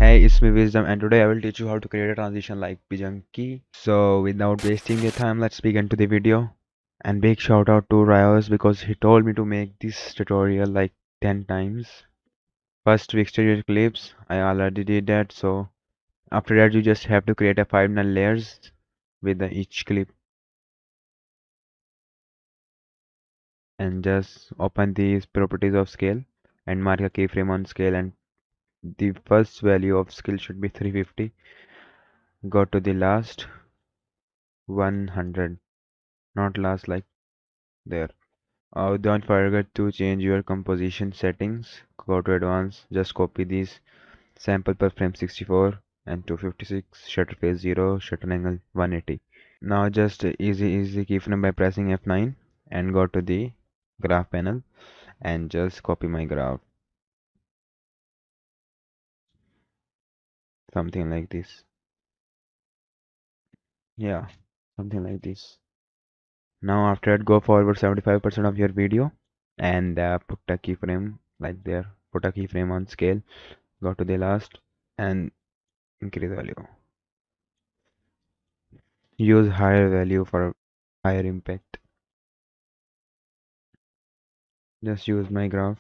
Hey, it's me Visdom, and today I will teach you how to create a transition like PJUNKIE. So without wasting your time, let's begin to the video. And big shout out to Rios because he told me to make this tutorial like 10 times. First to extract your clips, I already did that. So after that you just have to create a 5 null layers with each clip and just open these properties of scale and mark a keyframe on scale, and the first value of scale should be 350. Go to the last 100, not last like there. Don't forget to change your composition settings. Go to advanced, just copy these sample per frame 64 and 256, shutter phase 0, shutter angle 180. Now just easy keyframe by pressing F9 and go to the graph panel and just copy my graph, something like this. Yeah, something like this. Now after that, go forward 75% of your video and put a keyframe like there. Put a keyframe on scale. Go to the last and increase value. Use higher value for higher impact. Just use my graph.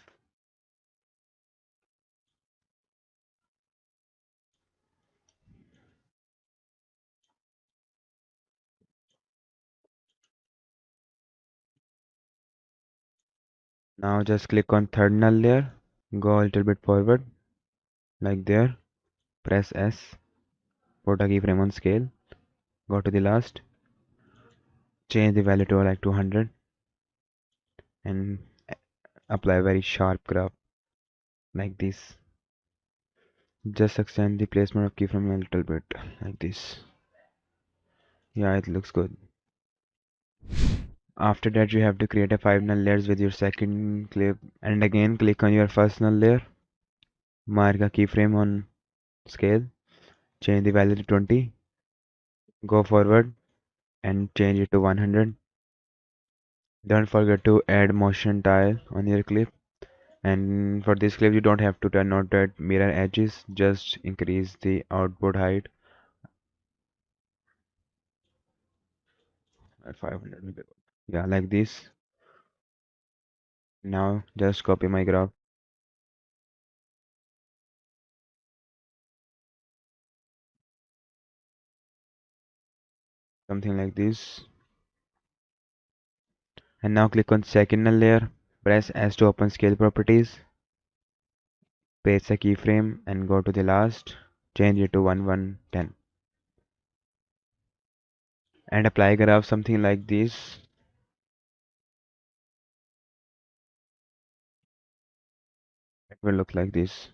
Now just click on third null layer. Go a little bit forward like there. Press S. Put a keyframe on scale. Go to the last. Change the value to like 200 and apply a very sharp graph like this. Just extend the placement of keyframe a little bit like this. Yeah, it looks good. After that, you have to create a 5 null layers with your second clip, and again click on your first null layer. Mark a keyframe on scale. Change the value to 20. Go forward and change it to 100. Don't forget to add motion tile on your clip. And for this clip, you don't have to turn on that mirror edges. Just increase the output height at 500 maybe. Yeah, like this. Now just copy my graph, something like this. And now click on second null layer. Press S to open scale properties. Paste a keyframe and go to the last. Change it to 1110. And apply graph something like this. It will look like this.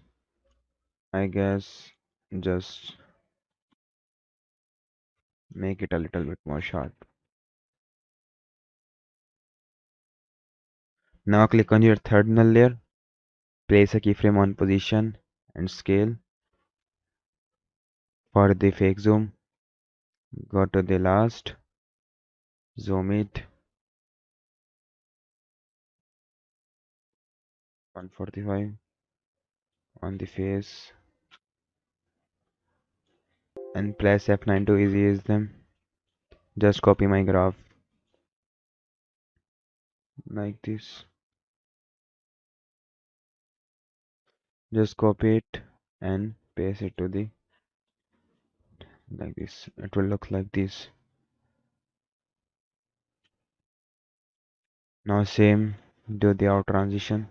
I guess just make it a little bit more sharp. Now click on your third null layer. Place a keyframe on position and scale. For the fake zoom, go to the last. Zoom it 145 on the face and press F9 to ease them. Just copy my graph like this. Just copy it and paste it to the like this. It will look like this. Now same, do the out transition.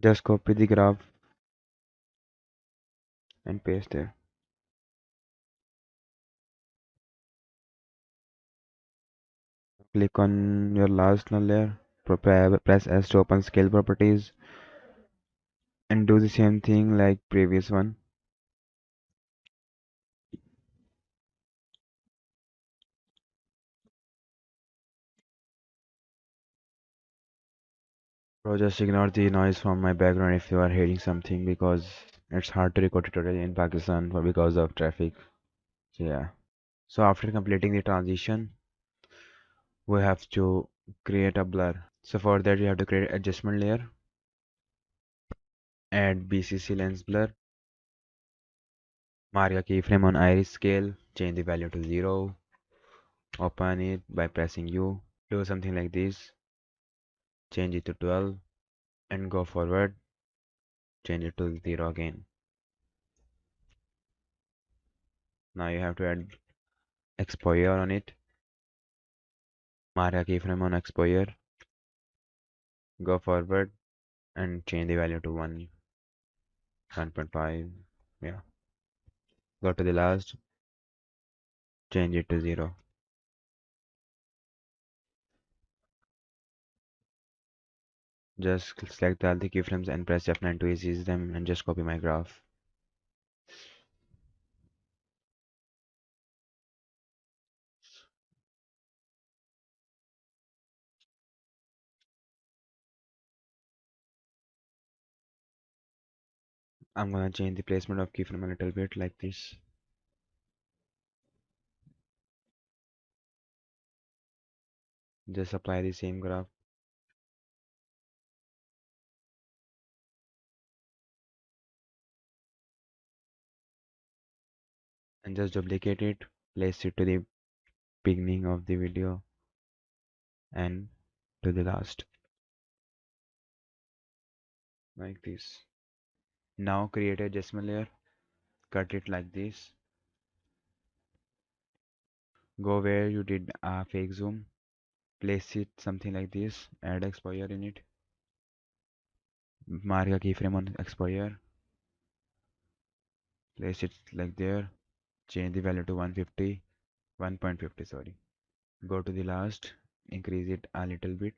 Just copy the graph and paste there. Click on your last null layer. Press S to open scale properties and do the same thing like previous one. Bro, just ignore the noise from my background if you are hearing something because It's hard to record tutorial in Pakistan because of traffic. Yeah. So after completing the transition, we have to create a blur. So for that, you have to create adjustment layer, add BCC lens blur, mark a keyframe on iris scale, change the value to 0, open it by pressing U, do something like this, change it to 12, and go forward, change it to 0 again. Now you have to add exposure on it, mark a keyframe on exposure, go forward, and change the value to 1, 1.5, yeah. Go to the last, change it to 0. Just select all the keyframes and press F9 to erase them and just copy my graph. I'm gonna change the placement of keyframe a little bit like this. Just apply the same graph and just duplicate it, place it to the beginning of the video and to the last like this. Now create a adjustment layer, cut it like this, go where you did a fake zoom, place it something like this, add exposure in it, mark a keyframe on exposure, place it like there, change the value to 150, 1.50 sorry. Go to the last, increase it a little bit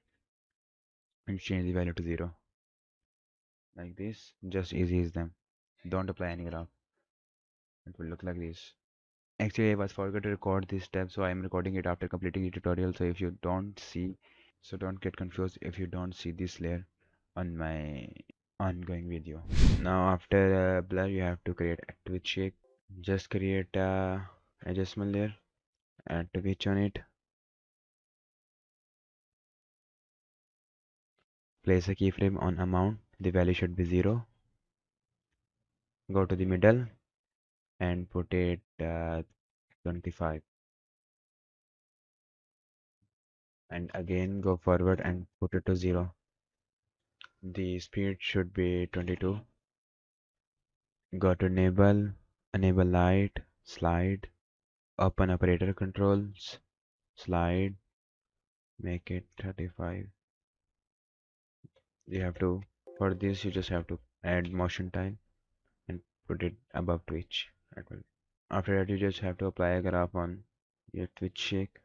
and change the value to 0 like this. Just erase them, don't apply any graph. It will look like this. Actually, I was forgot to record this step, so I am recording it after completing the tutorial. So if you don't see, so don't get confused if you don't see this layer on my ongoing video. Now after blur, you have to create a twitch shake. Just create a adjustment layer, add twitch on it, place a keyframe on amount. The value should be 0. Go to the middle and put it 25, and again go forward and put it to 0. The speed should be 22. Go to enable light, slide, open operator controls, slide, make it 35. You have to, for this you just have to add motion tile and put it above twitch. After that you just have to apply a graph on your twitch shake.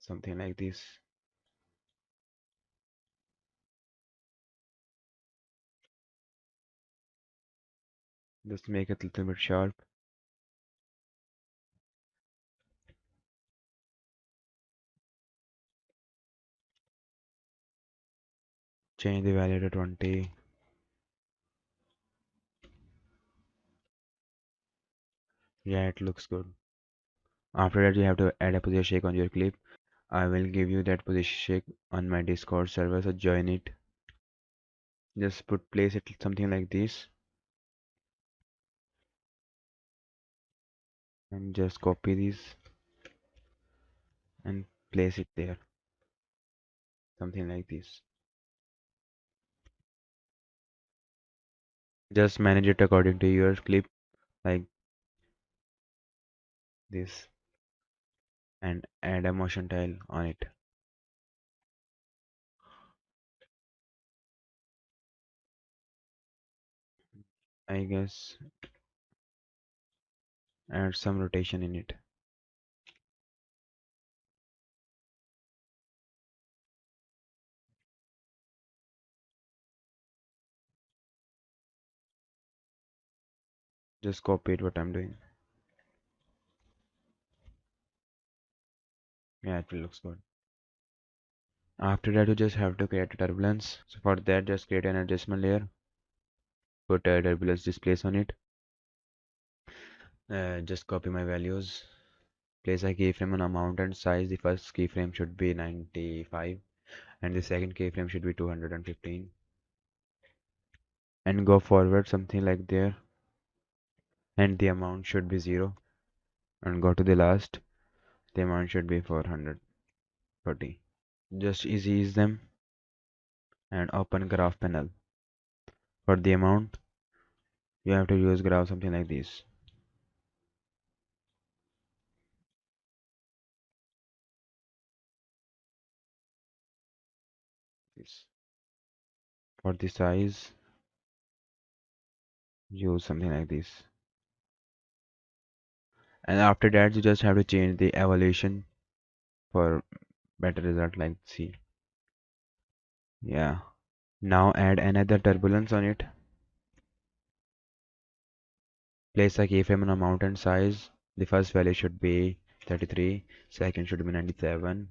Something like this. Just make it a little bit sharp. Change the value to 20. Yeah, it looks good. After that you have to add a position shake on your clip. I will give you that position shake on my Discord server, so join it. Just place it something like this and just copy this and place it there, something like this. Just manage it according to your clip like this and add a motion tile on it. I guess add some rotation in it. Just copy it what I'm doing. Yeah, it looks good. After that, you just have to create a turbulence. So for that, just create an adjustment layer. Put a turbulence displace on it. Just copy my values. Place a keyframe on amount and size. The first keyframe should be 95 and the second keyframe should be 215. And go forward something like there. And the amount should be 0. And go to the last. The amount should be 440. Just ease them and open graph panel. For the amount, you have to use graph something like this. This. For the size, use something like this. And after that, you just have to change the evaluation for better result like C. Yeah. Now add another turbulence on it. Place a keyframe on amount and size. The first value should be 33, second should be 97.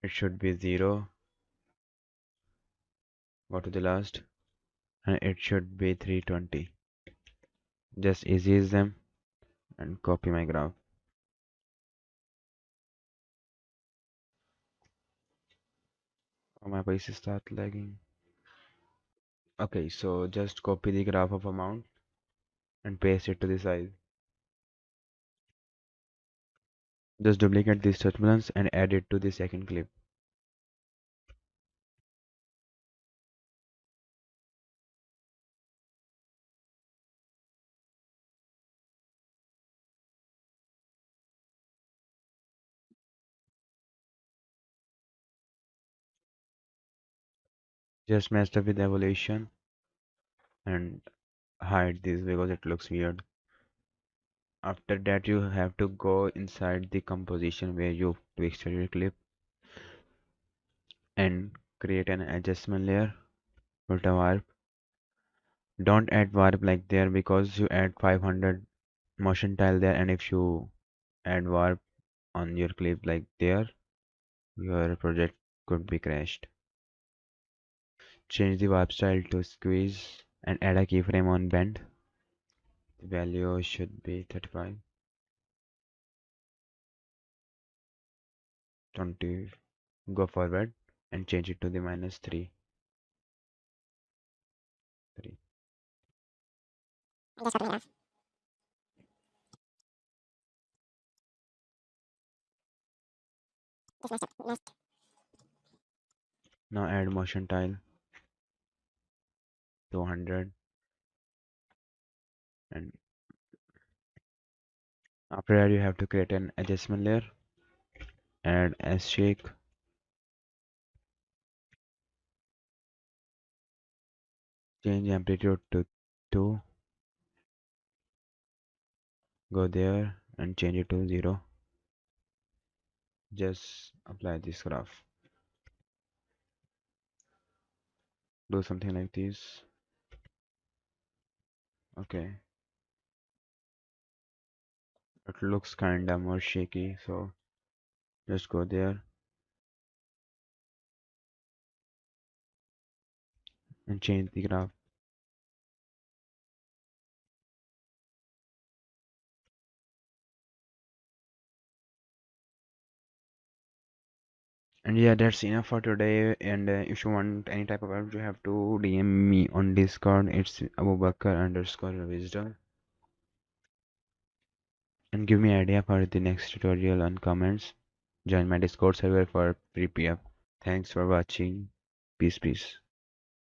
It should be 0. Go to the last. And it should be 320. Just erase them and copy my graph. Oh, my PC start lagging. Okay, so just copy the graph of amount and paste it to the size. Just duplicate this turbulence and add it to the second clip. Just messed up with evaluation and hide this because it looks weird. After that, you have to go inside the composition where you twisted your clip and create an adjustment layer. Put a warp. Don't add warp like there because you add 500 motion tile there, and if you add warp on your clip like there, your project could be crashed. Change the warp style to squeeze and add a keyframe on bend. The value should be 35, 20. Go forward and change it to the -3. 3. Now add motion tile 200, and after that you have to create an adjustment layer. Add S shake, change amplitude to 2. Go there and change it to 0. Just apply this graph. Do something like this. Okay, it looks kinda more shaky, so just go there and change the graph. And yeah, that's enough for today. And if you want any type of help, you have to DM me on Discord. It's Abubakar_Wisdom. And give me idea for the next tutorial on comments. Join my Discord server for free PF. Thanks for watching. Peace, peace.